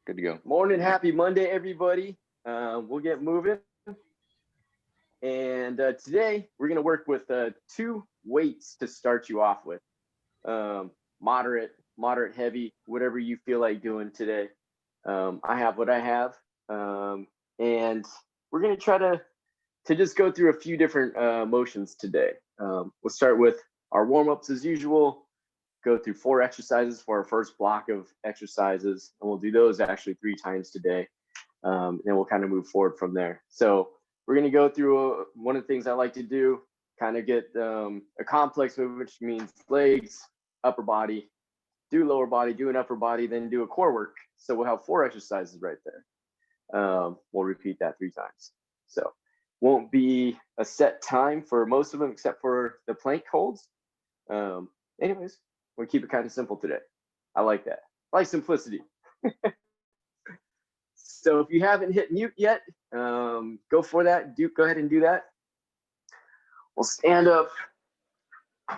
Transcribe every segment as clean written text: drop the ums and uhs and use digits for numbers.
Good to go. Morning, happy Monday, everybody. We'll get moving. And today we're going to work with two weights to start you off with. Moderate, heavy, whatever you feel like doing today. I have what I have. And we're going to try to just go through a few different motions today. We'll start with our warm-ups as usual. Go through 4 exercises for our first block of exercises, and we'll do those actually 3 times today. And we'll kind of move forward from there. So we're going to go through one of the things I like to do, kind of get a complex movement, which means legs, upper body, do lower body, do an upper body, then do a core work. So we'll have 4 exercises right there. We'll repeat that 3 times. So won't be a set time for most of them except for the plank holds. Anyways, we'll keep it kind of simple today. I like that. I like simplicity. So if you haven't hit mute yet, go for that. Go ahead and do that. We'll stand up.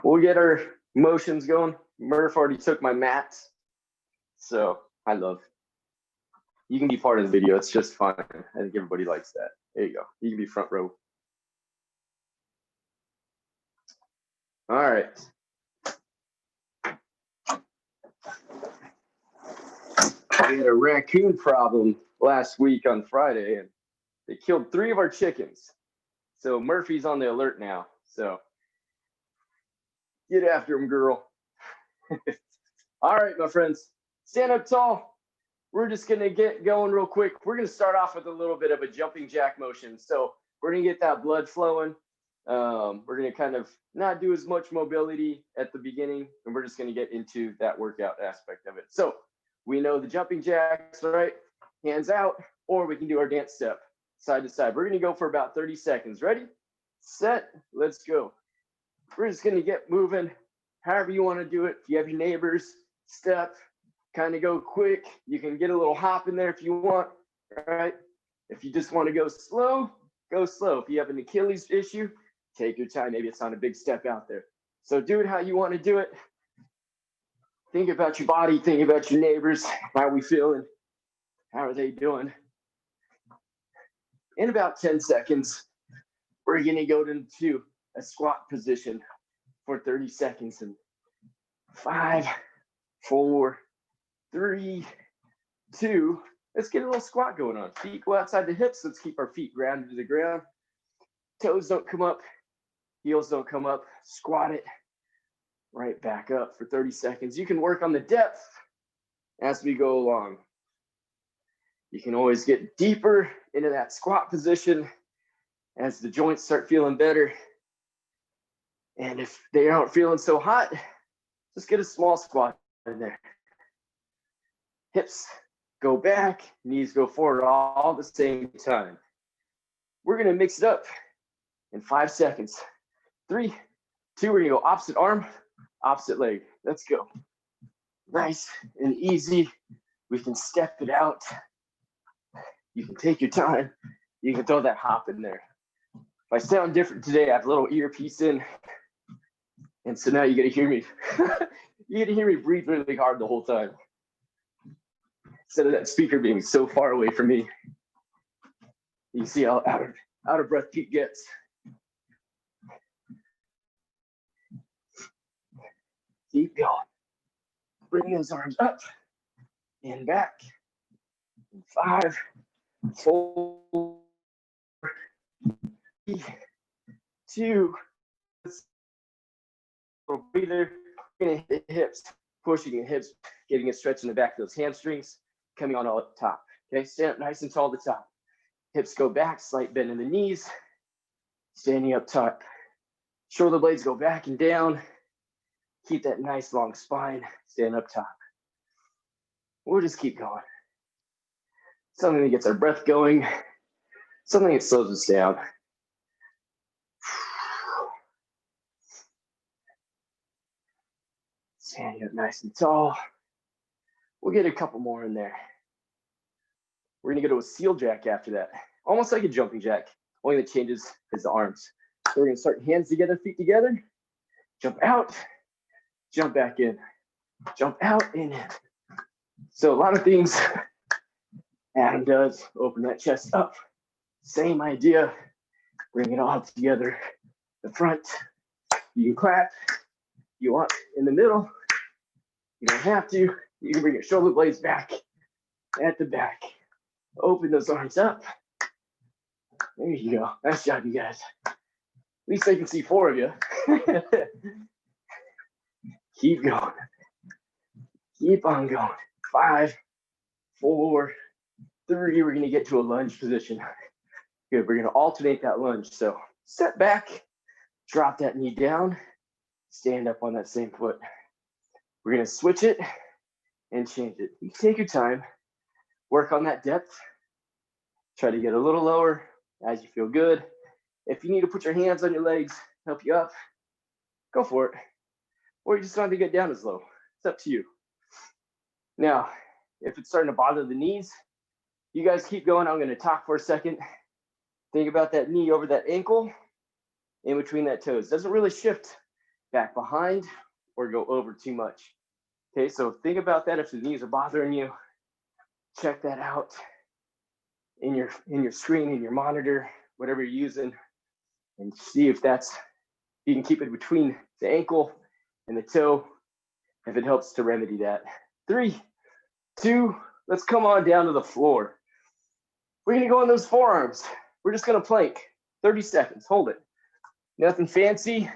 We'll get our motions going. Murph already took my mats. So I love. You can be part of the video. It's just fun. I think everybody likes that. There you go. You can be front row. All right. We had a raccoon problem last week on Friday, and they killed 3 of our chickens. So Murphy's on the alert now. So get after him, girl. All right, my friends, stand up tall. We're just going to get going real quick. We're going to start off with a little bit of a jumping jack motion. So we're going to get that blood flowing. We're going to kind of not do as much mobility at the beginning, and we're just going to get into that workout aspect of it. So we know the jumping jacks, right? Hands out, or we can do our dance step side to side. We're going to go for about 30 seconds. Ready, set, let's go. We're just going to get moving however you want to do it. If you have your neighbors, step, kind of go quick. You can get a little hop in there if you want, all right? If you just want to go slow, go slow. If you have an Achilles issue, take your time. Maybe it's not a big step out there. So do it how you want to do it. Think about your body, think about your neighbors. How are we feeling? How are they doing? In about 10 seconds, we're going to go into a squat position for 30 seconds. And 5, 4, 3, 2. Let's get a little squat going on. Feet go outside the hips. Let's keep our feet grounded to the ground. Toes don't come up. Heels don't come up. Squat it. Right back up for 30 seconds. You can work on the depth as we go along. You can always get deeper into that squat position as the joints start feeling better. And if they aren't feeling so hot, just get a small squat in there. Hips go back, knees go forward all at the same time. We're going to mix it up in 5 seconds. 3, 2, we're going to go opposite arm, opposite leg. Let's go. Nice and easy. We can step it out. You can take your time. You can throw that hop in there. If I sound different today, I have a little earpiece in. And so now you're going to hear me. You're going to hear me breathe really hard the whole time. Instead of that speaker being so far away from me. You see how out of breath Pete gets. Keep going. Bring those arms up and back. 5, 4, 3, 2. Little breather. We're gonna hit the hips, pushing the hips, getting a stretch in the back of those hamstrings, coming on all up top. Okay, stand up nice and tall at the top. Hips go back, slight bend in the knees, standing up top. Shoulder blades go back and down. Keep that nice long spine, stand up top. We'll just keep going. Something that gets our breath going, something that slows us down. Standing up nice and tall. We'll get a couple more in there. We're gonna go to a seal jack after that. Almost like a jumping jack. Only that changes is the arms. So we're gonna start hands together, feet together. Jump out, jump back in. Jump out and in. So a lot of things Adam does, open that chest up. Same idea, bring it all together. The front, you can clap. You want in the middle, you don't have to. You can bring your shoulder blades back at the back. Open those arms up. There you go. Nice job, you guys. At least I can see 4 of you. Keep going. Keep on going. 5, 4, 3. We're going to get to a lunge position. Good. We're going to alternate that lunge. So step back, drop that knee down, stand up on that same foot. We're going to switch it and change it. You take your time, work on that depth. Try to get a little lower as you feel good. If you need to put your hands on your legs, help you up, go for it. Or you just want to get down as low. It's up to you. Now, if it's starting to bother the knees, you guys keep going. I'm going to talk for a second. Think about that knee over that ankle, in between that toes. Doesn't really shift back behind or go over too much. Okay, so think about that. If the knees are bothering you, check that out in your screen, in your monitor, whatever you're using, and see if you can keep it between the ankle and the toe, if it helps to remedy that. 3, 2, let's come on down to the floor. We're gonna go on those forearms. We're just gonna plank, 30 seconds, hold it. Nothing fancy.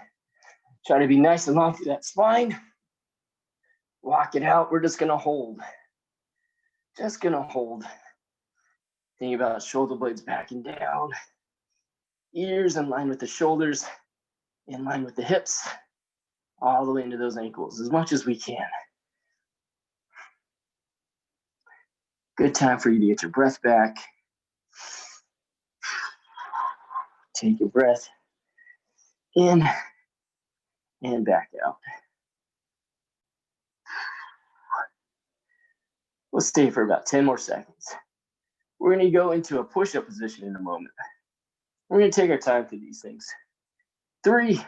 Try to be nice and long through that spine. Lock it out, we're just gonna hold. Just gonna hold. Think about shoulder blades back and down. Ears in line with the shoulders, in line with the hips, all the way into those ankles, as much as we can. Good time for you to get your breath back. Take your breath in and back out. We'll stay for about 10 more seconds. We're gonna go into a push-up position in a moment. We're gonna take our time through these things. 3,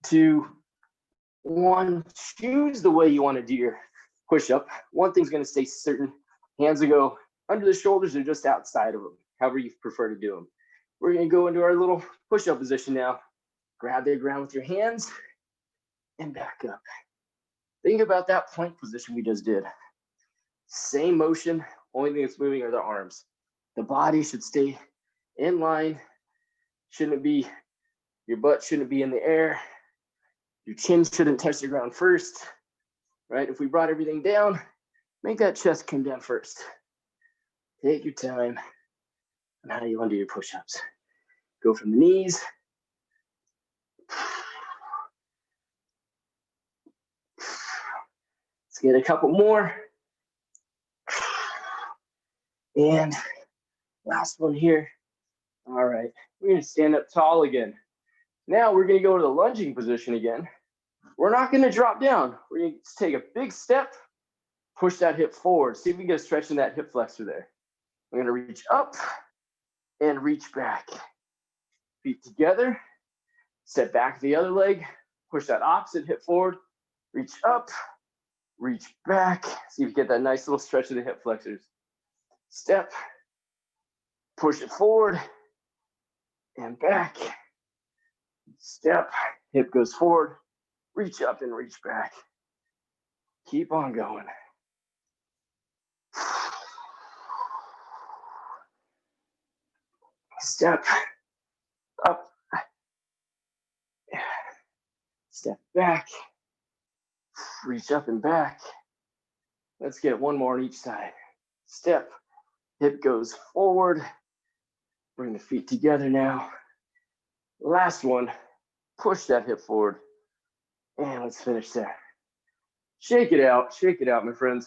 2, 1. Choose the way you wanna do your push-up. One thing's gonna stay certain. Hands will go under the shoulders or just outside of them, however you prefer to do them. We're gonna go into our little push-up position now. Grab the ground with your hands and back up. Think about that plank position we just did. Same motion, only thing that's moving are the arms. The body should stay in line. Your butt shouldn't be in the air. Your chin shouldn't touch the ground first, right? If we brought everything down, make that chest come down first. Take your time on how you want to do your push-ups. Go from the knees. Let's get a couple more. And last one here. All right, we're gonna stand up tall again. Now we're gonna go to the lunging position again. We're not gonna drop down. We're gonna take a big step, push that hip forward. See if we can get a stretch in that hip flexor there. We're gonna reach up and reach back. Feet together, step back the other leg, push that opposite hip forward, reach up, reach back. See if you get that nice little stretch of the hip flexors. Step, push it forward and back. Step, hip goes forward, reach up and reach back. Keep on going. Step up, step back, reach up and back. Let's get one more on each side. Step, hip goes forward. Bring the feet together now. Last one, push that hip forward. And let's finish there. Shake it out, my friends.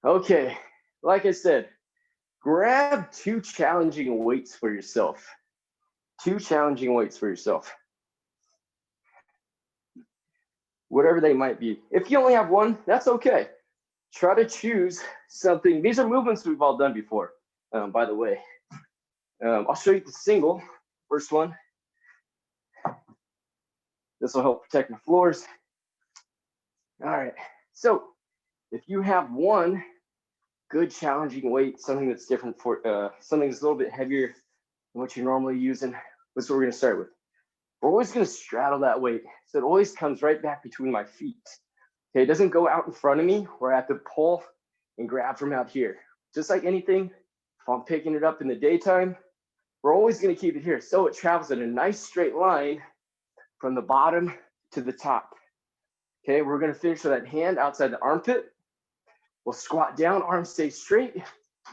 Okay, like I said, grab 2 challenging weights for yourself. 2 challenging weights for yourself. Whatever they might be. If you only have one, that's okay. Try to choose something. These are movements we've all done before, by the way. I'll show you the single, first one. This will help protect my floors. All right, so if you have one, good challenging weight, something that's different for something that's a little bit heavier than what you're normally using. That's what we're gonna start with. We're always gonna straddle that weight. So it always comes right back between my feet. Okay, it doesn't go out in front of me where I have to pull and grab from out here. Just like anything, if I'm picking it up in the daytime, we're always gonna keep it here. So it travels in a nice straight line from the bottom to the top. Okay, we're gonna finish with that hand outside the armpit. We'll squat down, arms stay straight.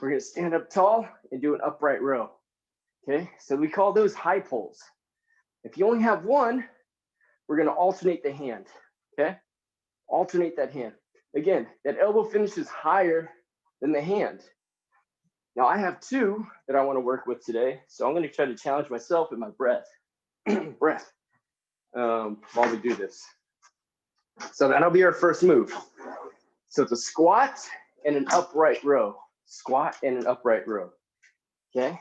We're gonna stand up tall and do an upright row. Okay, so we call those high pulls. If you only have one, we're gonna alternate the hand, okay? Alternate that hand. Again, that elbow finishes higher than the hand. Now I have two that I wanna work with today, so I'm gonna try to challenge myself with my breath, while we do this. So that'll be our first move. So it's a squat and an upright row. Squat and an upright row, okay?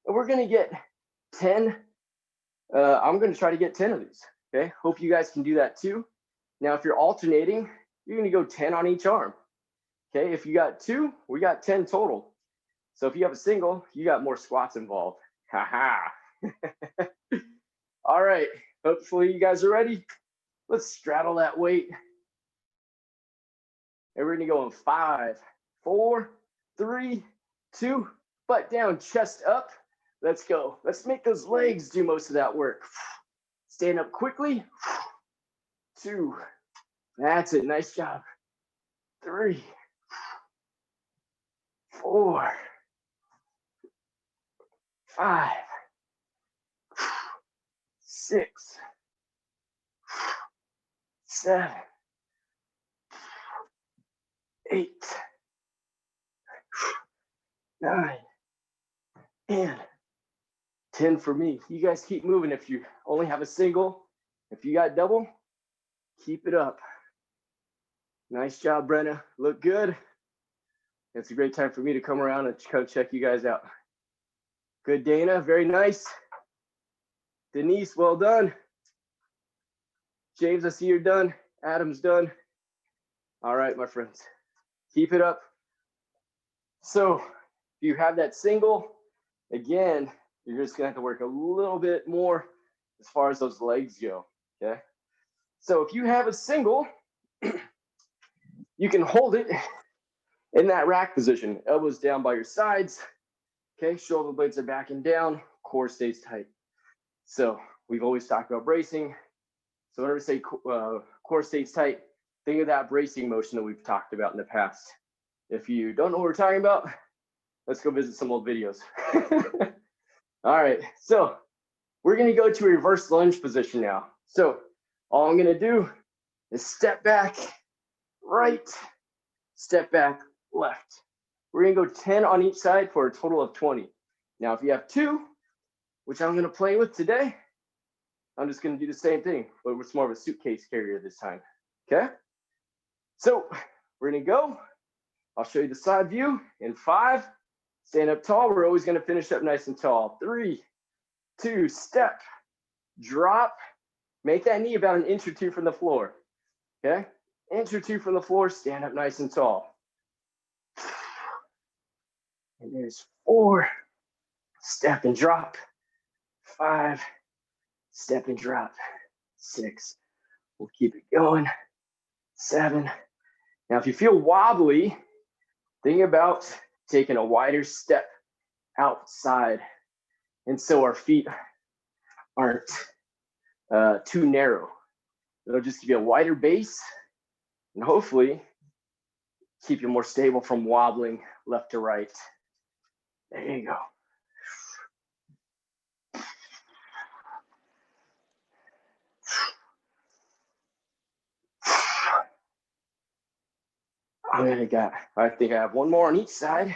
And we're gonna get 10, I'm gonna try to get 10 of these, okay? Hope you guys can do that too. Now, if you're alternating, you're gonna go 10 on each arm, okay? If you got two, we got 10 total. So if you have a single, you got more squats involved. Ha. All right, hopefully you guys are ready. Let's straddle that weight. And we're gonna go in 5, 4, 3, 2, butt down, chest up. Let's go. Let's make those legs do most of that work. Stand up quickly. 2, that's it, nice job. 3, 4, 5, 6, 7, 8, 9, and 10 for me. You guys keep moving. If you only have a single, if you got double, keep it up. Nice job, Brenna. Look good. It's a great time for me to come around and come check you guys out. Good, Dana. Very nice. Denise, well done. James, I see you're done. Adam's done. All right, my friends. Keep it up. So if you have that single, again, you're just gonna have to work a little bit more as far as those legs go, okay? So if you have a single, you can hold it in that rack position, elbows down by your sides, okay? Shoulder blades are back and down, core stays tight. So we've always talked about bracing. So whenever we say core stays tight, think of that bracing motion that we've talked about in the past. If you don't know what we're talking about, let's go visit some old videos. All right, so we're gonna go to a reverse lunge position now. So all I'm gonna do is step back, right, step back, left. We're gonna go 10 on each side for a total of 20. Now, if you have two, which I'm gonna play with today, I'm just gonna do the same thing, but it's more of a suitcase carrier this time, okay? So we're gonna go. I'll show you the side view in 5, stand up tall. We're always gonna finish up nice and tall. 3, 2, step, drop, make that knee about 1 inch or 2 from the floor, okay? 1 inch or 2 from the floor, stand up nice and tall. And there's 4, step and drop. 5, step and drop. 6, we'll keep it going. 7. Now, if you feel wobbly, think about taking a wider step outside. And so our feet aren't too narrow. It'll just give you a wider base and hopefully keep you more stable from wobbling left to right. There you go. I think I have one more on each side.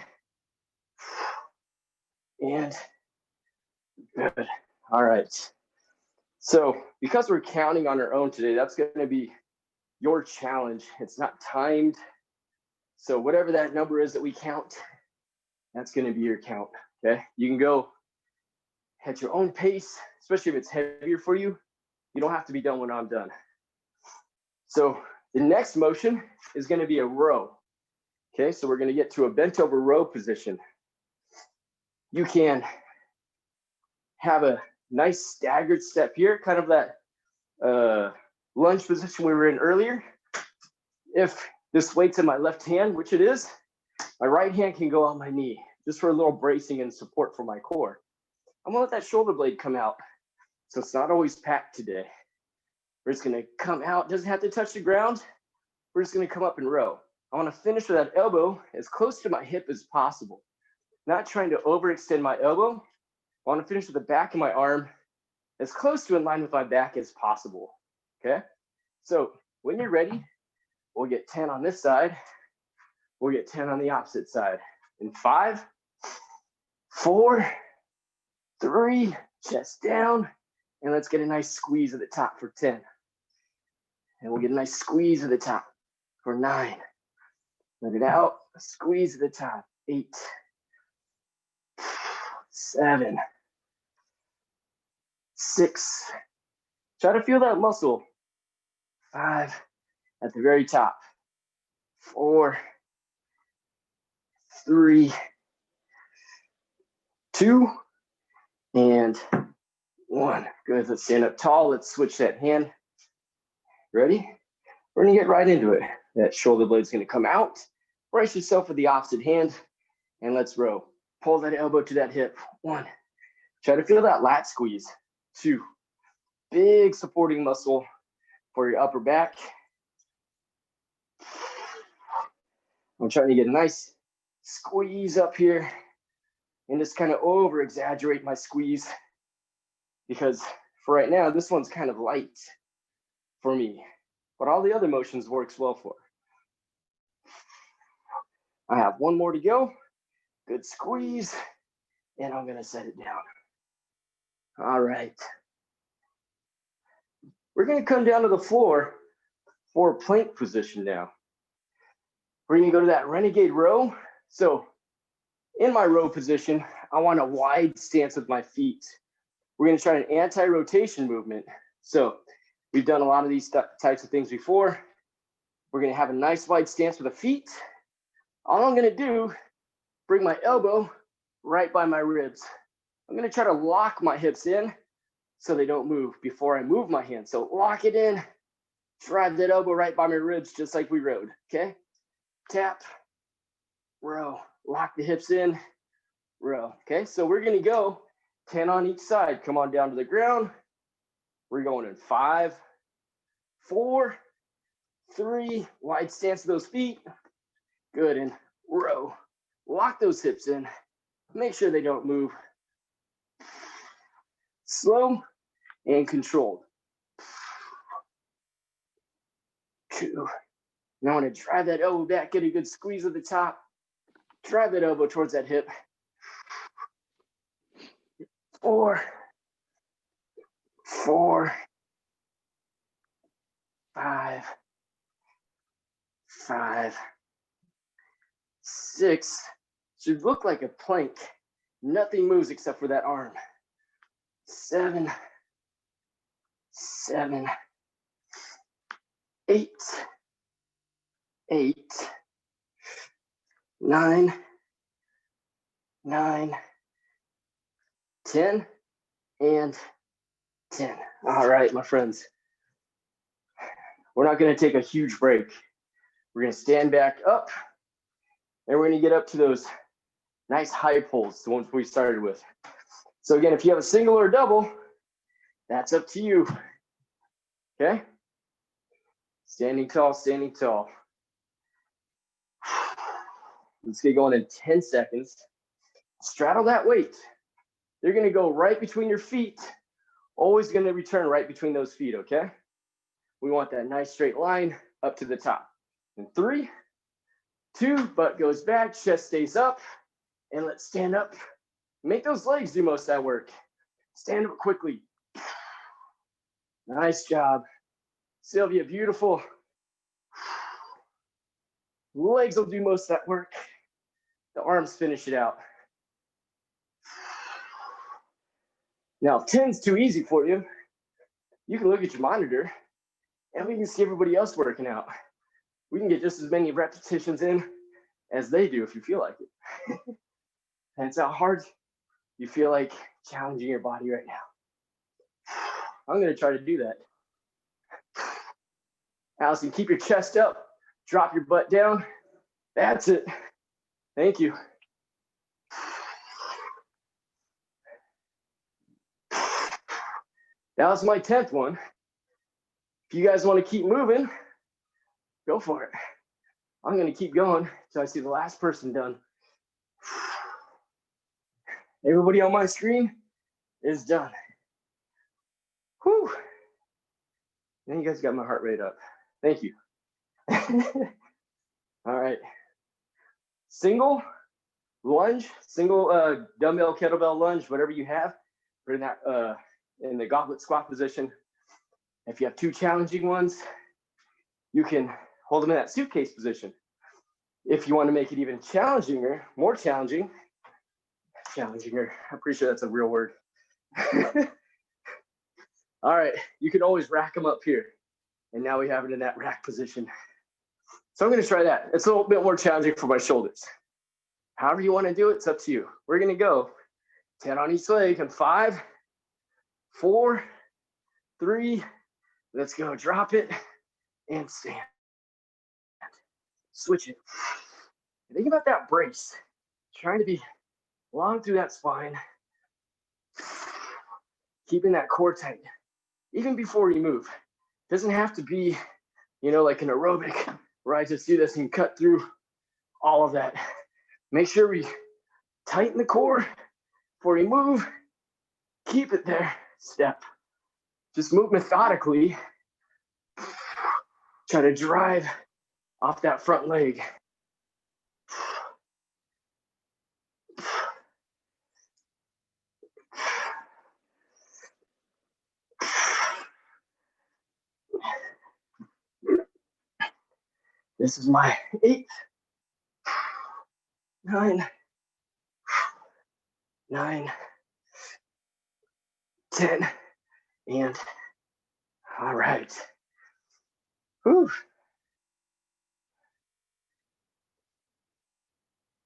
And good. All right. So because we're counting on our own today, that's going to be your challenge. It's not timed. So whatever that number is that we count, that's going to be your count. Okay. You can go at your own pace, especially if it's heavier for you. You don't have to be done when I'm done. So the next motion is going to be a row. Okay, so we're gonna get to a bent over row position. You can have a nice staggered step here, kind of that lunge position we were in earlier. If this weight's in my left hand, which it is, my right hand can go on my knee, just for a little bracing and support for my core. I'm gonna let that shoulder blade come out. So it's not always packed today. We're just gonna come out, doesn't have to touch the ground. We're just gonna come up and row. I wanna finish with that elbow as close to my hip as possible. Not trying to overextend my elbow. I wanna finish with the back of my arm as close to in line with my back as possible, okay? So when you're ready, we'll get 10 on this side. We'll get 10 on the opposite side. In 5, 4, 3, chest down, and let's get a nice squeeze at the top for 10. And we'll get a nice squeeze at the top for 9. Let it out, squeeze at the top, 8, 7, 6. Try to feel that muscle. 5 at the very top. 4, 3, 2, and 1. Good, let's stand up tall. Let's switch that hand. Ready? We're gonna get right into it. That shoulder blade's gonna come out. Brace yourself with the opposite hand, and let's row. Pull that elbow to that hip. 1. Try to feel that lat squeeze. 2. Big supporting muscle for your upper back. I'm trying to get a nice squeeze up here and just kind of over exaggerate my squeeze because for right now, this one's kind of light for me, but all the other motions works well for. I have 1 more to go. Good squeeze, and I'm gonna set it down. All right. We're gonna come down to the floor for a plank position now. We're gonna go to that renegade row. So in my row position, I want a wide stance with my feet. We're gonna try an anti-rotation movement. So we've done a lot of these types of things before. We're gonna have a nice wide stance with the feet. All I'm gonna do, bring my elbow right by my ribs. I'm gonna try to lock my hips in so they don't move before I move my hand. So lock it in, drive that elbow right by my ribs, just like we rode, okay? Tap, row, lock the hips in, row, okay? So we're gonna go 10 on each side. Come on down to the ground. We're going in 5, 4, 3, wide stance of those feet. Good, and row. Lock those hips in. Make sure they don't move. Slow and controlled. 2. Now I want to drive that elbow back, get a good squeeze at the top. Drive that elbow towards that hip. 4, 4, 5, 5, 6. Should look like a plank. Nothing moves except for that arm. 7, 7, 8, 8, 9, 9, 10, and 10. All right, my friends. We're not going to take a huge break. We're going to stand back up, and we're going to get up to those nice high pulls, the ones we started with. So again, if you have a single or a double, that's up to you. Okay? Standing tall, standing tall. Let's get going in 10 seconds. Straddle that weight. You're going to go right between your feet. Always going to return right between those feet, okay? We want that nice straight line up to the top. In 3, 2, butt goes back, chest stays up, and let's stand up. Make those legs do most of that work. Stand up quickly. Nice job. Sylvia, beautiful. Legs will do most of that work. The arms finish it out. Now, if 10's too easy for you, you can look at your monitor and we can see everybody else working out. We can get just as many repetitions in as they do if you feel like it. And it's how hard you feel like challenging your body right now. I'm going to try to do that. Allison, keep your chest up. Drop your butt down. That's it. Thank you. That was my 10th one. If you guys want to keep moving, go for it. I'm going to keep going until I see the last person done. Everybody on my screen is done. Whew. Now you guys got my heart rate up. Thank you. All right. Single lunge, single dumbbell, kettlebell lunge, whatever you have. Put in that in the goblet squat position. If you have two challenging ones, you can hold them in that suitcase position. If you want to make it even more challenging, I'm pretty sure that's a real word. All right, you can always rack them up here. And now we have it in that rack position. So I'm going to try that. It's a little bit more challenging for my shoulders. However you want to do it, it's up to you. We're going to go 10 on each leg in 5, 4, 3, let's go. Drop it and stand. Switch it. Think about that brace. Trying to be long through that spine. Keeping that core tight. Even before you move. It doesn't have to be, like an aerobic where I just do this and cut through all of that. Make sure we tighten the core before you move. Keep it there. Step. Just move methodically. Try to drive off that front leg. This is my 8th, 9, 10, and all right. Whew.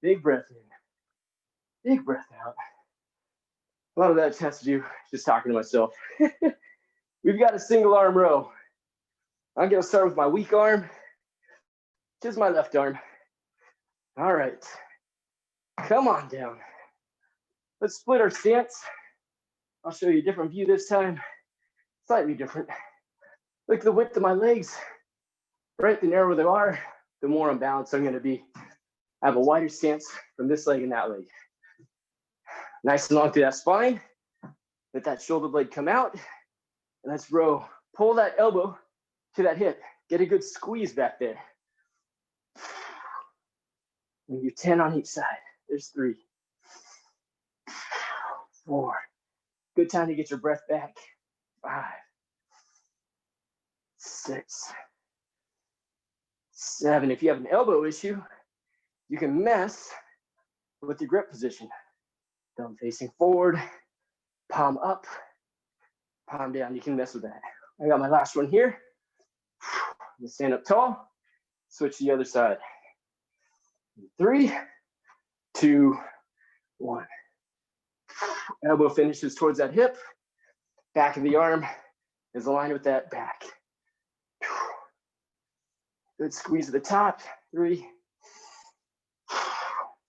Big breath in, big breath out. A lot of that has to do just talking to myself. We've got a single arm row. I'm going to start with my weak arm, which is my left arm. All right. Come on down. Let's split our stance. I'll show you a different view this time. Slightly different. Look at the width of my legs. Right, the narrower they are, the more unbalanced I'm going to be. I have a wider stance from this leg and that leg. Nice and long through that spine. Let that shoulder blade come out. And let's row. Pull that elbow to that hip. Get a good squeeze back there. And you're 10 on each side. There's 3, 4. Good time to get your breath back. 5, 6, 7. If you have an elbow issue, you can mess with your grip position. Thumb facing forward, palm up, palm down. You can mess with that. I got my last one here. I'm gonna stand up tall, switch to the other side. 3, 2, 1. Elbow finishes towards that hip. Back of the arm is aligned with that back. Good squeeze at the top. 3,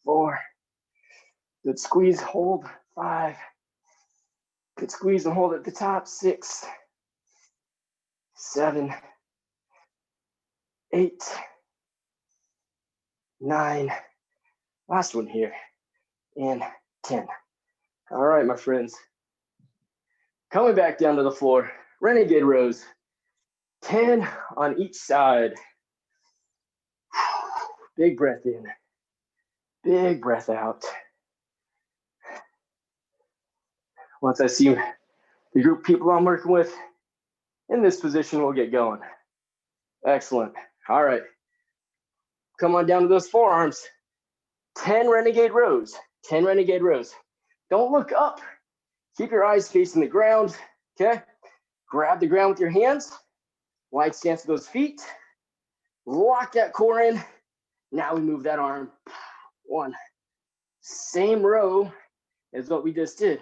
4. Good squeeze, hold. 5. Good squeeze and hold at the top. 6, 7, 8, 9. Last one here. And 10. All right, my friends. Coming back down to the floor. Renegade rows. 10 on each side. Big breath in. Big breath out. Once I see the group of people I'm working with in this position, we'll get going. Excellent. All right. Come on down to those forearms. 10 renegade rows. 10 renegade rows. Don't look up. Keep your eyes facing the ground. Okay? Grab the ground with your hands. Wide stance of those feet. Lock that core in. Now we move that arm. 1. Same row as what we just did.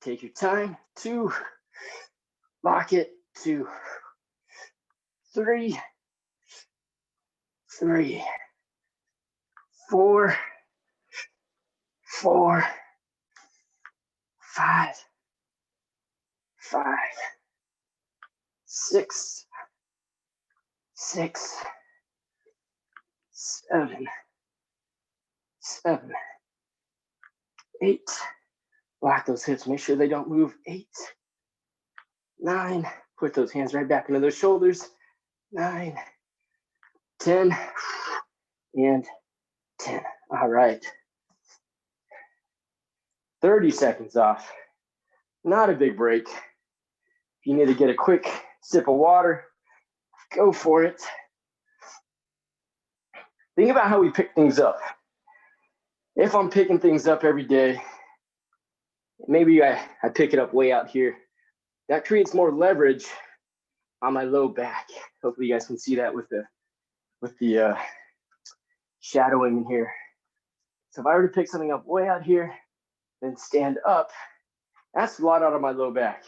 Take your time. 2. Lock it. 2. 3. 3. 4. 4. 5. 5. 6. 6. 7. 7. 8. Lock those hips. Make sure they don't move. 8. 9. Put those hands right back into those shoulders. 9. 10. And 10. All right. 30 seconds off. Not a big break. If you need to get a quick sip of water, go for it. Think about how we pick things up. If I'm picking things up every day, maybe I pick it up way out here. That creates more leverage on my low back. Hopefully you guys can see that with the shadowing in here. So if I were to pick something up way out here, then stand up, that's a lot out of my low back.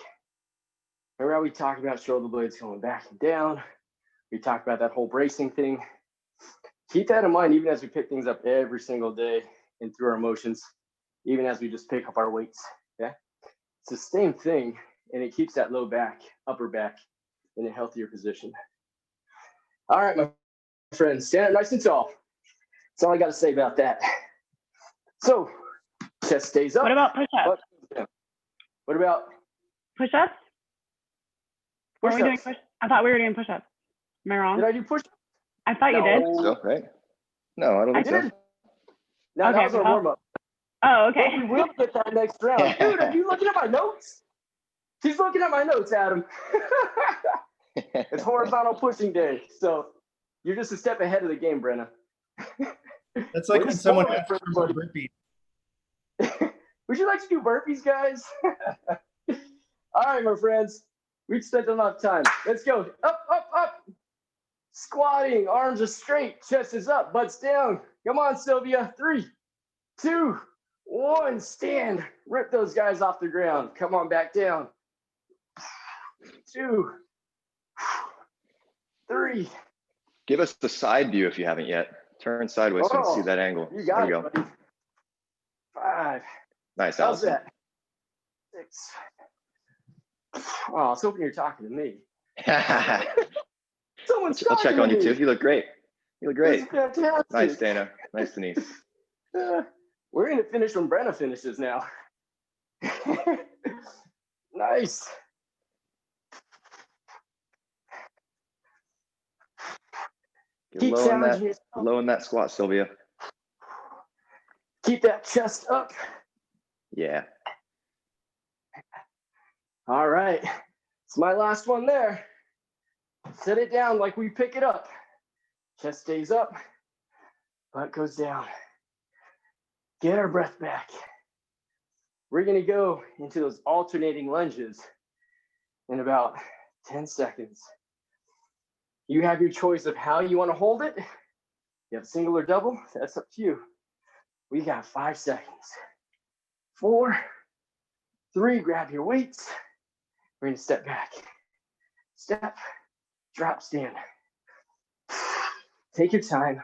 Remember how we talked about shoulder blades going back and down? We talked about that whole bracing thing. Keep that in mind even as we pick things up every single day and through our motions, even as we just pick up our weights. Yeah, it's the same thing, and it keeps that low back, upper back in a healthier position. All right, my friends, stand up nice and tall. That's all I got to say about that. So, chest stays up. What about push-ups? What about push-ups? Are we doing push? I thought we were doing push-ups. Am I wrong? Did I do push-ups? I thought you did. So, right? No, I don't think so. No, okay, that was our warm-up. Oh, okay. But we will get that next round. Dude, are you looking at my notes? She's looking at my notes, Adam. It's horizontal pushing day. So you're just a step ahead of the game, Brenna. That's like when someone asks for more burpees. Would you like to do burpees, guys? All right, my friends. We've spent enough time. Let's go. Up, up, up. Squatting. Arms are straight. Chest is up. Butts down. Come on, Sylvia. 3, 2, 1. Stand. Rip those guys off the ground. Come on back down. 2, 3. Give us the side view if you haven't yet. Turn sideways so you can see that angle. You got there it, you go. buddy. 5. Nice, How's Allison. that? 6. Oh, I was hoping you were talking to me. Someone's I'll check talking on to you me. too. You look great. You look great. This is fantastic. Nice, Dana. Nice, Denise. We're going to finish when Brenna finishes now. Nice. Get low in that squat, Sylvia. Keep that chest up. Yeah. All right. It's my last one there. Set it down like we pick it up. Chest stays up. Butt goes down. Get our breath back. We're going to go into those alternating lunges in about 10 seconds. You have your choice of how you want to hold it. You have single or double. That's up to you. We got 5 seconds. 4, 3, grab your weights. We're going to step back. Step, drop, stand. Take your time.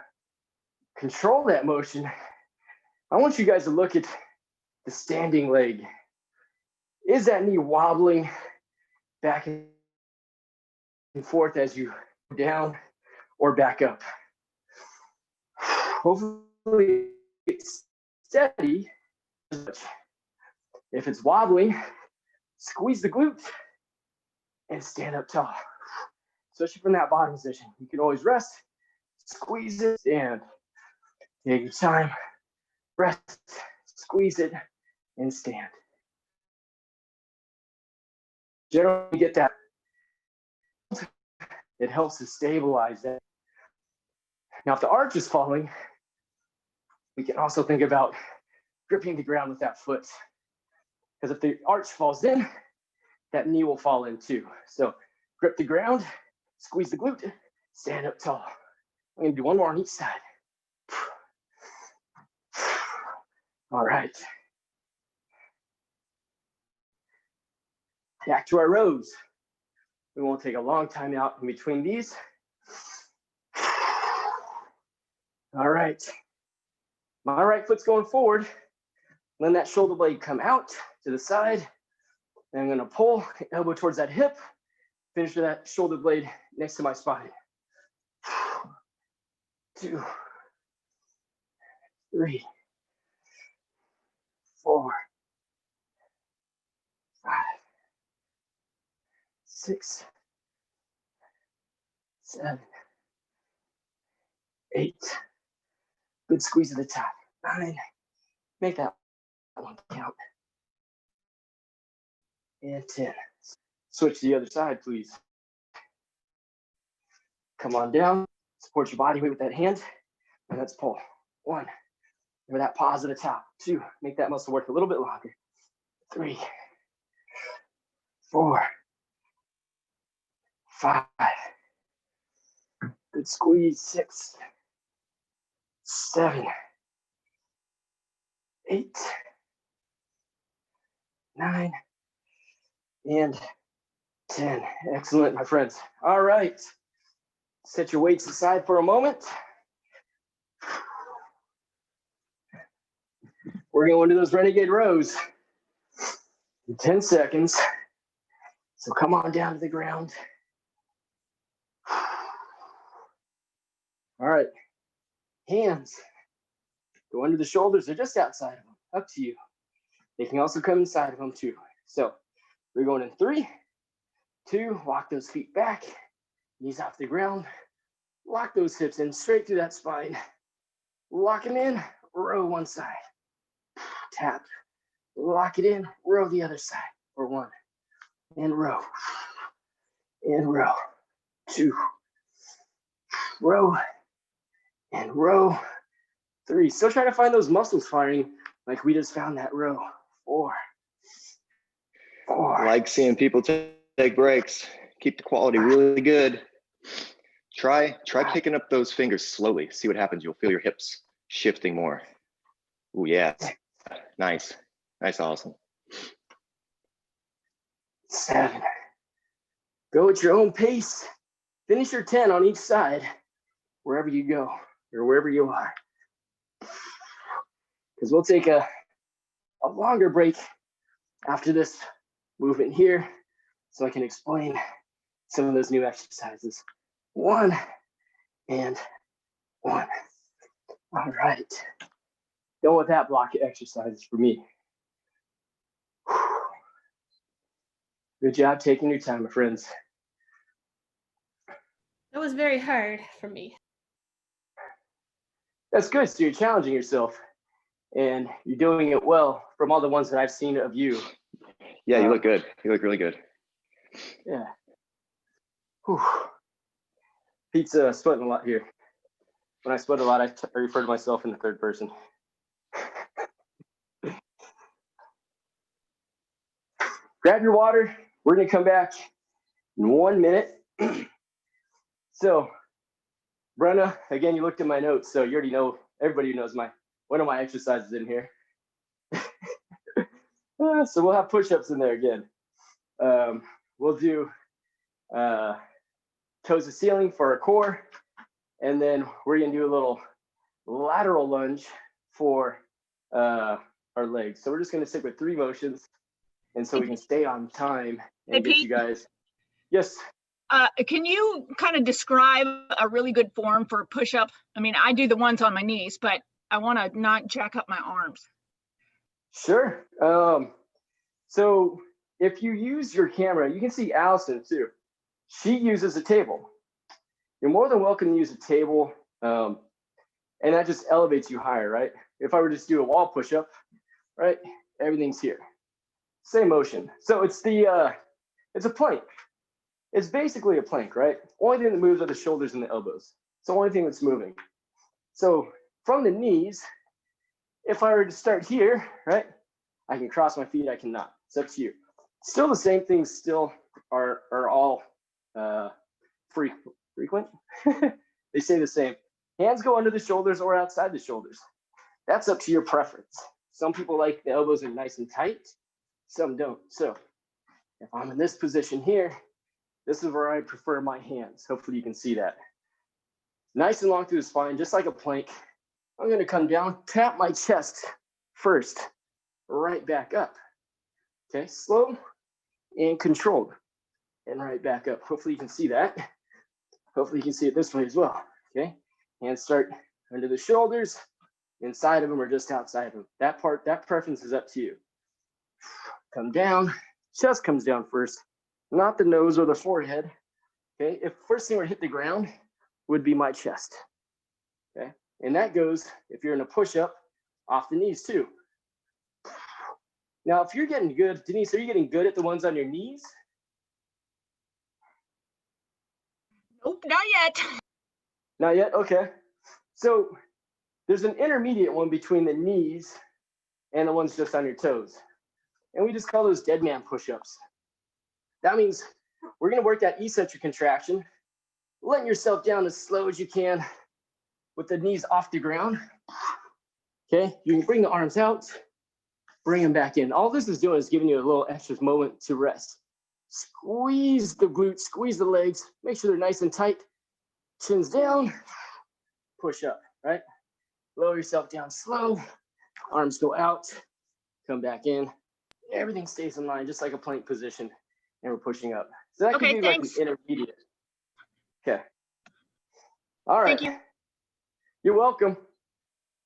Control that motion. I want you guys to look at the standing leg. Is that knee wobbling back and forth as you go down or back up? Hopefully it's steady. If it's wobbling, squeeze the glutes and stand up tall. Especially from that bottom position. You can always rest, squeeze it, stand. Take your time, rest, squeeze it, and stand. Generally get that. It helps to stabilize that. Now, if the arch is falling, we can also think about gripping the ground with that foot. Because if the arch falls in, that knee will fall in too. So grip the ground, squeeze the glute, stand up tall. I'm gonna do one more on each side. All right. Back to our rows. We won't take a long time out in between these. All right. My right foot's going forward. Let that shoulder blade come out to the side. And I'm gonna pull elbow towards that hip. Finish with that shoulder blade next to my spine. 2, 3, 4, 5, 6, 7, 8. Good squeeze at the top. 9. Make that one count. And 10. Switch to the other side, please. Come on down. Support your body weight with that hand. And let's pull. 1. Remember that pause at the top. 2. Make that muscle work a little bit longer. 3, 4, 5. Good squeeze. 6, 7, 8, 9, and 10. Excellent, my friends. All right. Set your weights aside for a moment. We're going to those renegade rows in 10 seconds. So come on down to the ground. All right. Hands go under the shoulders or just outside of them. Up to you. They can also come inside of them too. So we're going in 3, 2, walk those feet back, knees off the ground, lock those hips in straight through that spine. Lock them in, row one side. Tap, lock it in, row the other side for 1. And row, 2, row, and row, 3. Still trying to find those muscles firing like we just found that row. 4. I like seeing people take breaks. Keep the quality really good. Try picking up those fingers slowly. See what happens. You'll feel your hips shifting more. Oh yeah, nice, awesome. 7. Go at your own pace. Finish your 10 on each side, wherever you go or wherever you are. Because we'll take a longer break after this movement here so I can explain some of those new exercises. 1 and 1. All right. Done with that block of exercises for me. Good job taking your time, my friends. That was very hard for me. That's good. So you're challenging yourself and you're doing it well from all the ones that I've seen of you. Yeah, you look good. You look really good. Yeah. Whew. Pete's sweating a lot here. When I sweat a lot, I refer to myself in the third person. Grab your water. We're going to come back in 1 minute. So, Brenna, again, you looked at my notes, so you already know, everybody knows one of my exercises in here. So we'll have push-ups in there again. We'll do toes to ceiling for our core, and then we're gonna do a little lateral lunge for our legs. So we're just gonna stick with 3 motions, and so we can stay on time and get you guys. Yes. Can you kind of describe a really good form for push-up? I mean, I do the ones on my knees, but I want to not jack up my arms. Sure. So if you use your camera, you can see Allison too. She uses a table. You're more than welcome to use a table, and that just elevates you higher, right? If I were to just do a wall push-up, right, everything's here. Same motion. So it's a plank. It's basically a plank, right? Only thing that moves are the shoulders and the elbows. It's the only thing that's moving. So from the knees, if I were to start here, right, I can cross my feet, I cannot. It's up to you. Still the same things still are all frequent. They say the same. Hands go under the shoulders or outside the shoulders. That's up to your preference. Some people like the elbows are nice and tight, some don't. So if I'm in this position here, this is where I prefer my hands. Hopefully you can see that. Nice and long through the spine, just like a plank. I'm gonna come down, tap my chest first, right back up. Okay, slow and controlled, and right back up. Hopefully you can see that. Hopefully you can see it this way as well. Okay, hands start under the shoulders, inside of them or just outside of them. That part, that preference is up to you. Come down, chest comes down first, not the nose or the forehead. Okay, if first thing were to hit the ground would be my chest. Okay, and that goes, if you're in a push-up, off the knees too. Now, if you're getting good, Denise, are you getting good at the ones on your knees? Nope, not yet. Not yet, okay. So there's an intermediate one between the knees and the ones just on your toes. And we just call those dead man push-ups. That means we're gonna work that eccentric contraction, letting yourself down as slow as you can with the knees off the ground. Okay, you can bring the arms out, bring them back in. All this is doing is giving you a little extra moment to rest. Squeeze the glutes, squeeze the legs, make sure they're nice and tight. Chins down, push up, right? Lower yourself down slow, arms go out, come back in. Everything stays in line, just like a plank position, and we're pushing up. So that Okay, could be thanks. like an intermediate. Okay. All right. Thank you. You're welcome.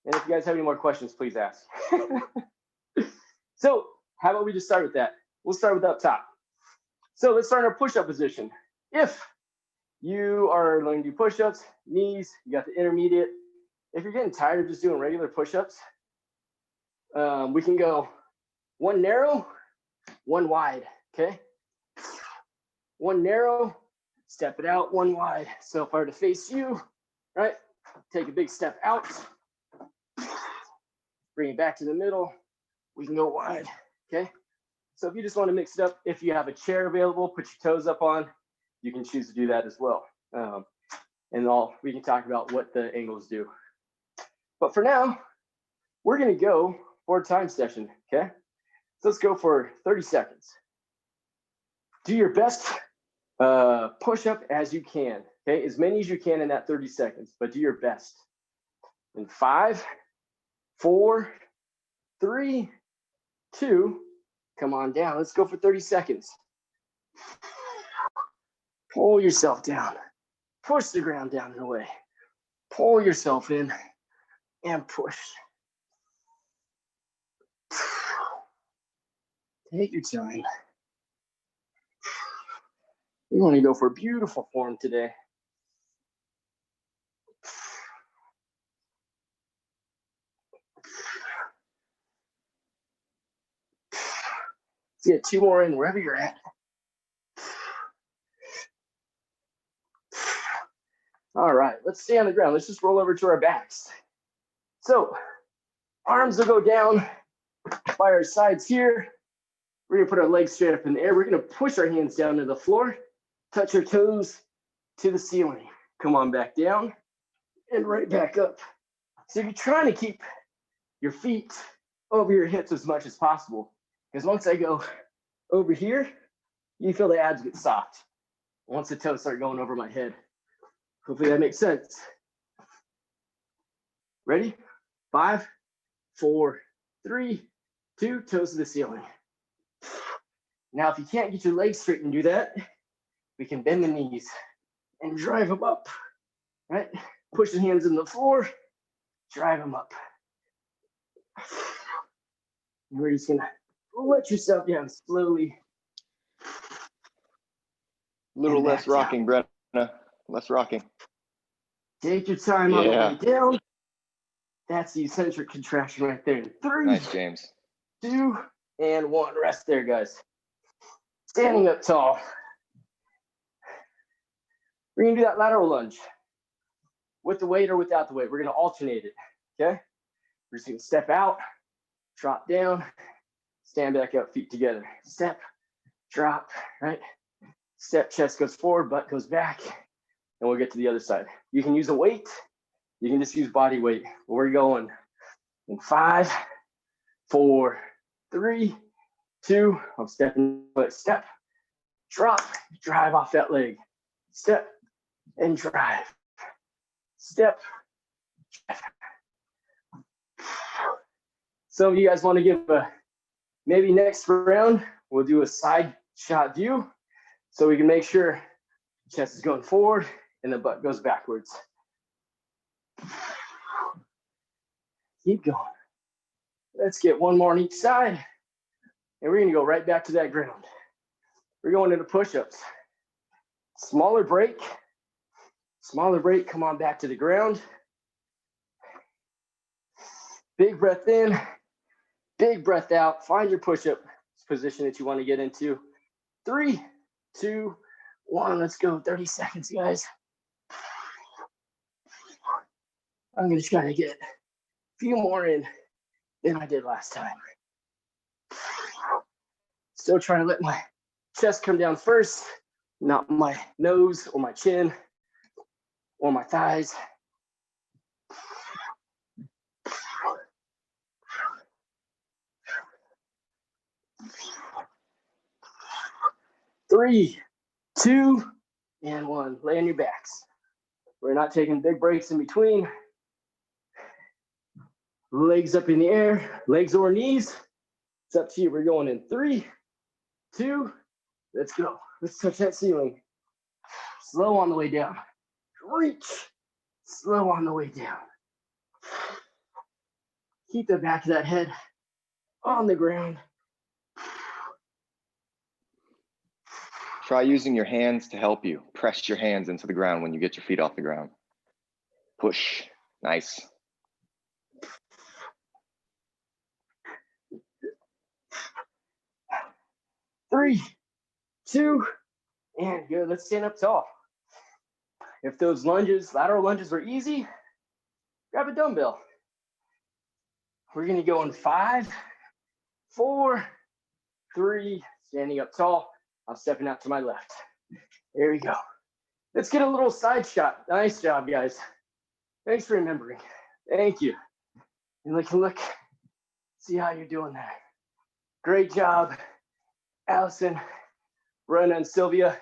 And if you guys have any more questions, please ask. So how about we just start with that? We'll start with up top. So let's start in our push-up position. If you are learning to do push-ups, knees, you got the intermediate. If you're getting tired of just doing regular push-ups, we can go one narrow, one wide, okay? One narrow, step it out, one wide. So if I were to face you, right? Take a big step out, bring it back to the middle, we can go wide, okay? So if you just want to mix it up, if you have a chair available, put your toes up on, you can choose to do that as well. We can talk about what the angles do. But for now, we're gonna go for a time session, okay? So let's go for 30 seconds. Do your best push up as you can, okay? As many as you can in that 30 seconds, but do your best. In 5, 4, 3, 2, come on down. Let's go for 30 seconds. Pull yourself down. Push the ground down and away. Pull yourself in and push. Take your time. We want to go for beautiful form today. Let's get 2 more in wherever you're at. All right, let's stay on the ground. Let's just roll over to our backs. So arms will go down by our sides here. We're gonna put our legs straight up in the air. We're gonna push our hands down to the floor, touch our toes to the ceiling. Come on back down and right back up. So you're trying to keep your feet over your hips as much as possible. Because once I go over here, you feel the abs get soft. Once the toes start going over my head. Hopefully that makes sense. Ready? 5, 4, 3, 2, toes to the ceiling. Now, if you can't get your legs straight and do that, we can bend the knees and drive them up, right? Push the hands in the floor, drive them up. And we're just gonna let yourself down slowly. A little And less back down. rocking, Brenna. Less rocking. Take your time on the Yeah. way down. That's the eccentric contraction right there. 3, Nice, James. 2, and 1. Rest there, guys. Standing up tall. We're gonna do that lateral lunge with the weight or without the weight. We're gonna alternate it, okay? We're just gonna step out, drop down, stand back up, feet together. Step, drop, right? Step, chest goes forward, butt goes back, and we'll get to the other side. You can use a weight, you can just use body weight. We're going in 5, 4, 3, 2. I'm stepping, step, drop, drive off that leg. Step and drive. Step. Drive. Some of you guys want to give a, maybe next round, we'll do a side shot view so we can make sure the chest is going forward and the butt goes backwards. Keep going. Let's get one more on each side. And we're gonna go right back to that ground. We're going into push-ups. Smaller break, come on back to the ground. Big breath in, big breath out. Find your push-up position that you want to get into. 3, 2, 1, let's go. 30 seconds, guys. I'm gonna try to get a few more in than I did last time. Still trying to let my chest come down first, not my nose or my chin or my thighs. 3, 2, and 1. Lay on your backs. We're not taking big breaks in between. Legs up in the air, legs or knees. It's up to you. We're going in 3, 2, let's go. Let's touch that ceiling. Slow on the way down. Reach. Slow on the way down. Keep the back of that head on the ground. Try using your hands to help you. Press your hands into the ground when you get your feet off the ground. Push. Nice. Three, 2, and good. Let's stand up tall. If those lunges, lateral lunges were easy, grab a dumbbell. We're gonna go in 5, 4, 3, standing up tall. I'm stepping out to my left. There we go. Let's get a little side shot. Nice job, guys. Thanks for remembering. Thank you. And look, see how you're doing that. Great job, Allison, Rona, and Sylvia.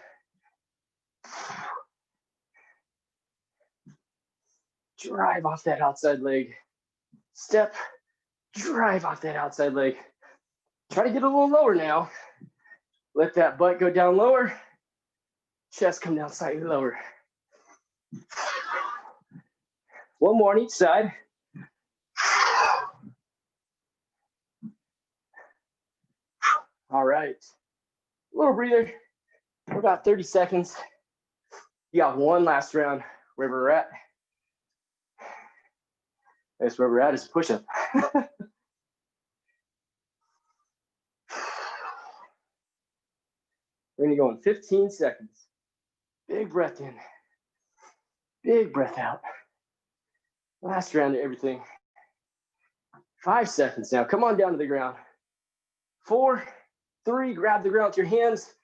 Drive off that outside leg. Step, drive off that outside leg. Try to get a little lower now. Let that butt go down lower. Chest come down slightly lower. One more on each side. All right. A little breather for about 30 seconds. You got one last round where we're at. That's where we're at is push-up. We're gonna go in 15 seconds. Big breath in, big breath out. Last round of everything. 5 seconds now. Come on down to the ground. 4, 3, grab the ground with your hands.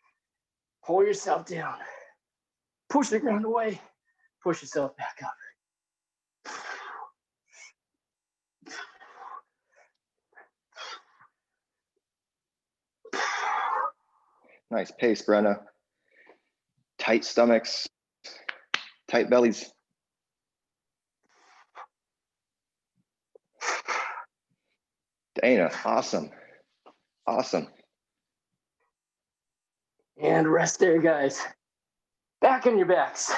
Pull yourself down. Push the ground away. Push yourself back up. Nice pace, Brenna. Tight stomachs, tight bellies. Dana, awesome. Awesome. And rest there, guys. Back on your backs.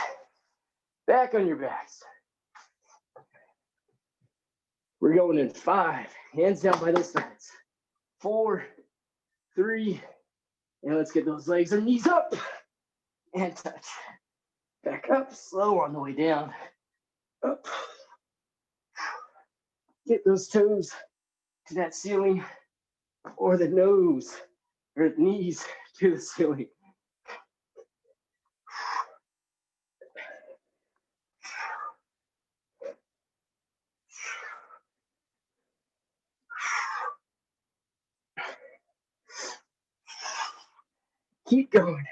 Back on your backs. We're going in 5. Hands down by the sides. 4, 3, and let's get those legs or knees up and touch. Back up, slow on the way down. Up. Get those toes to that ceiling or the nose or the knees to the ceiling. Keep going.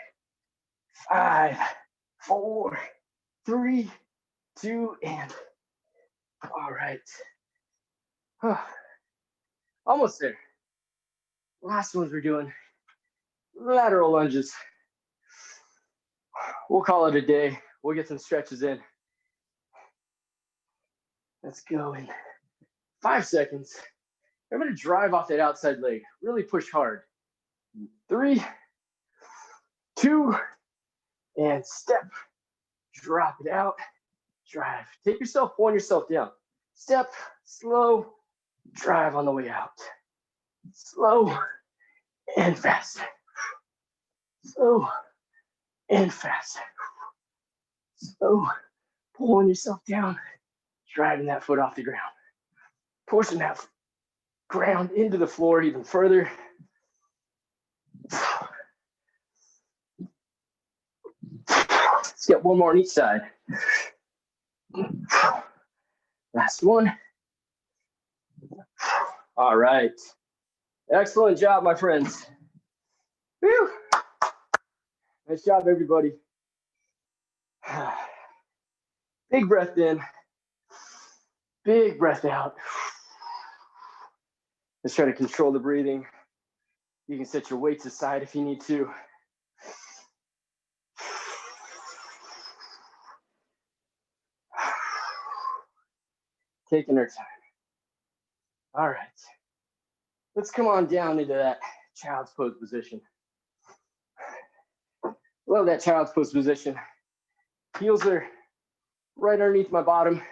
5, 4, 3, 2, and all right. Almost there. Last ones we're doing lateral lunges. We'll call it a day. We'll get some stretches in. Let's go in 5 seconds. I'm going to drive off that outside leg. Really push hard. 3, 2, and step. Drop it out. Drive. Take yourself, pulling yourself down. Step, slow, drive on the way out. Slow and fast. Slow and fast. Slow, pulling yourself down, driving that foot off the ground. Pushing that ground into the floor even further. Let's get one more on each side. Last one. All right. Excellent job, my friends. Whew. Nice job, everybody. Big breath in. Big breath out. Let's try to control the breathing. You can set your weights aside if you need to. Taking our time. All right. Let's come on down into that child's pose position. Love that child's pose position. Heels are right underneath my bottom.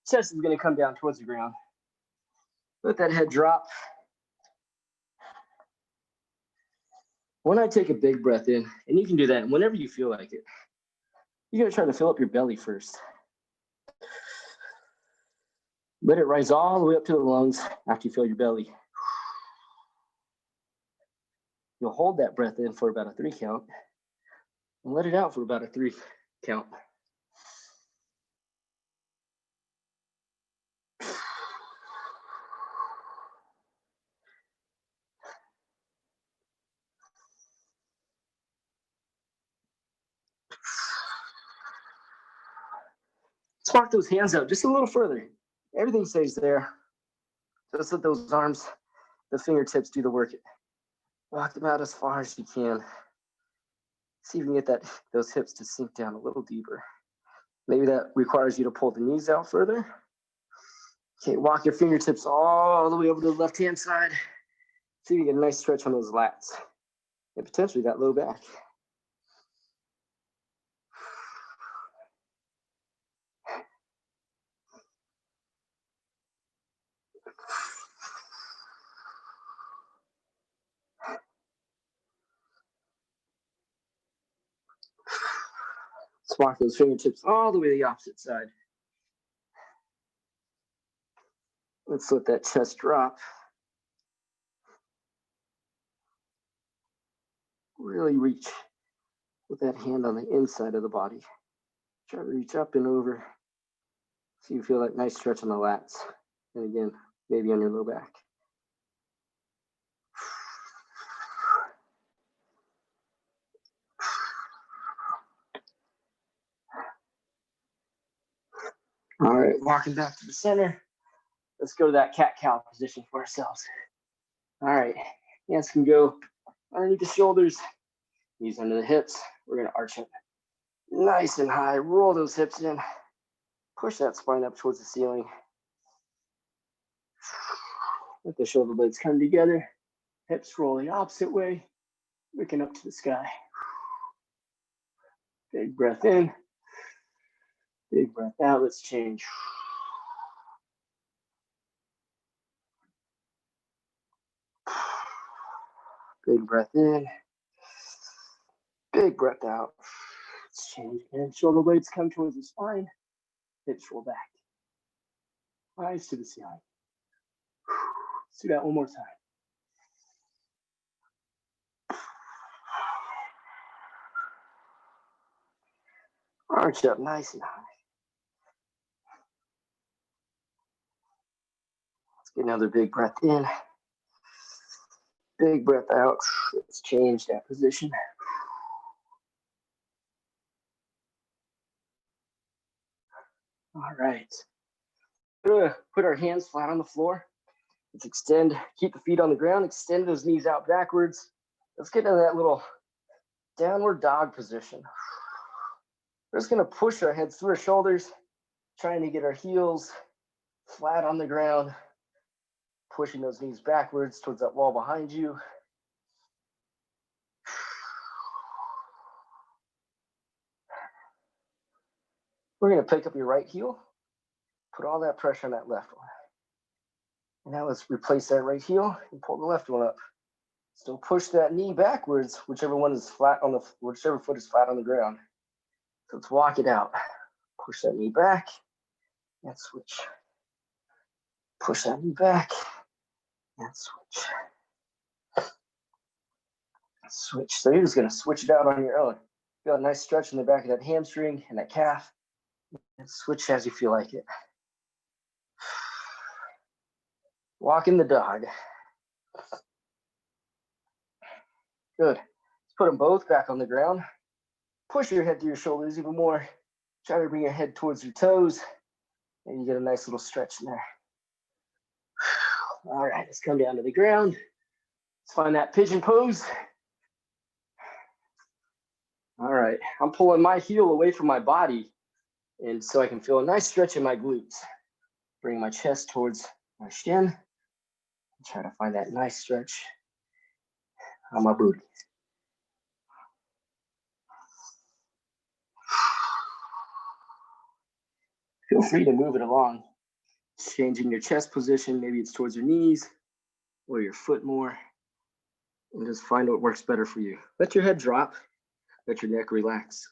Chest is going to come down towards the ground. Let that head drop. When I take a big breath in, and you can do that whenever you feel like it, you're going to try to fill up your belly first. Let it rise all the way up to the lungs after you fill your belly. You'll hold that breath in for about a 3 count and let it out for about a 3 count. Spark those hands out just a little further. Everything stays there. Just let those arms, the fingertips do the work. Walk them out as far as you can. See if you can get those hips to sink down a little deeper. Maybe that requires you to pull the knees out further. Okay, walk your fingertips all the way over to the left-hand side. See if you get a nice stretch on those lats and potentially that low back. Let's walk those fingertips all the way to the opposite side. Let's let that chest drop. Really reach with that hand on the inside of the body. Try to reach up and over. So you feel that nice stretch on the lats. And again, maybe on your low back. All right, walking back to the center. Let's go to that cat-cow position for ourselves. All right, hands can go underneath the shoulders, knees under the hips. We're gonna arch up nice and high, roll those hips in, push that spine up towards the ceiling. Let the shoulder blades come together, hips roll the opposite way, looking up to the sky. Big breath in, big breath out, let's change. Big breath in, big breath out. Let's change again. Shoulder blades come towards the spine, hips roll back. Eyes to the ceiling. Let's do that one more time. Arch up nice and high. Let's get another big breath in. Big breath out. Let's change that position. All right. gonna put our hands flat on the floor. Let's extend, keep the feet on the ground, extend those knees out backwards. Let's get into that little downward dog position. We're just gonna push our heads through our shoulders, trying to get our heels flat on the ground, pushing those knees backwards towards that wall behind you. We're gonna pick up your right heel, put all that pressure on that left one. And now let's replace that right heel and pull the left one up. Still push that knee backwards, whichever one is flat on the, whichever foot is flat on the ground. So let's walk it out. Push that knee back and switch. Push that knee back and switch. Switch. So you're just gonna switch it out on your own. Feel a nice stretch in the back of that hamstring and that calf. And switch as you feel like it. Walking the dog. Good. Let's put them both back on the ground. Push your head through your shoulders even more. Try to bring your head towards your toes. And you get a nice little stretch in there. All right, let's come down to the ground. Let's find that pigeon pose. All right, I'm pulling my heel away from my body, and so I can feel a nice stretch in my glutes. Bring my chest towards my shin. Try to find that nice stretch on my booty. Feel free to move it along. Changing your chest position, maybe it's towards your knees or your foot more. And just find what works better for you. Let your head drop. Let your neck relax.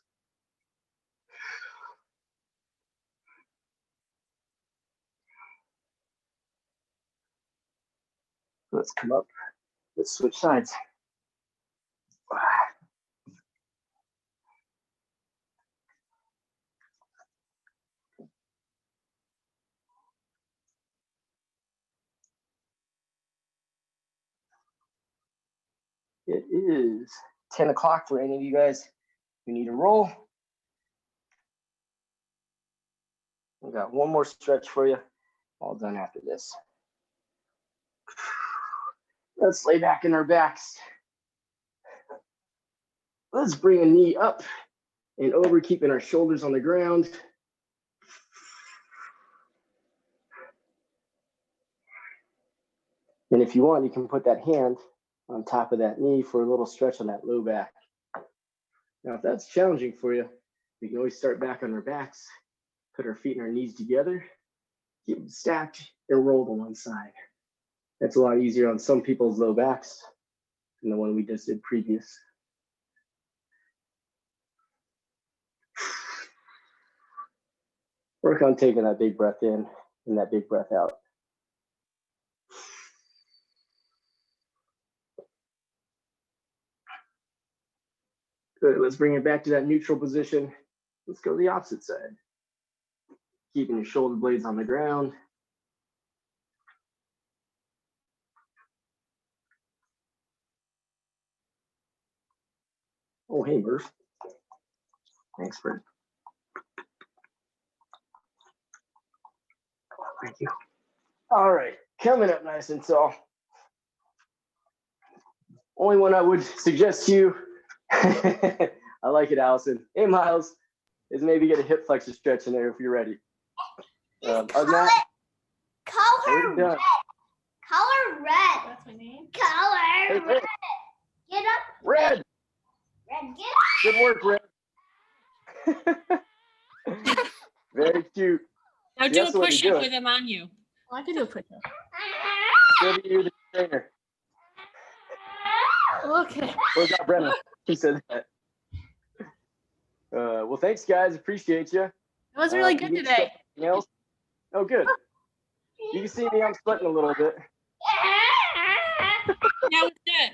Let's come up. Let's switch sides. It is 10 o'clock for any of you guys who need a roll. We got one more stretch for you. All done after this. Let's lay back in our backs. Let's bring a knee up and over, keeping our shoulders on the ground. And if you want, you can put that hand on top of that knee for a little stretch on that low back. Now, if that's challenging for you, we can always start back on our backs, put our feet and our knees together, keep them stacked, and roll to one side. That's a lot easier on some people's low backs than the one we just did previous. Work on taking that big breath in and that big breath out. Good, let's bring it back to that neutral position. Let's go to the opposite side. Keeping your shoulder blades on the ground. Oh, hey, Murph. Thanks, Fred. Thank you. All right, coming up nice and tall. Only one I would suggest to you, I like it, Allison. Hey, Miles, is maybe get a hip flexor stretch in there if you're ready. Call her red. Color red. That's my name. Color red. Get up. Red. Red, get Good work, Red. Very cute. Now do Yes, a what you push-up doing? with him on you. Oh, I can do a push-up. Maybe you're the trainer. Okay. Where's that Brennan? He said that. Well, thanks, guys. Appreciate you. It was really good today. Else? Oh, good. You can see me. I'm sweating a little bit. That was good.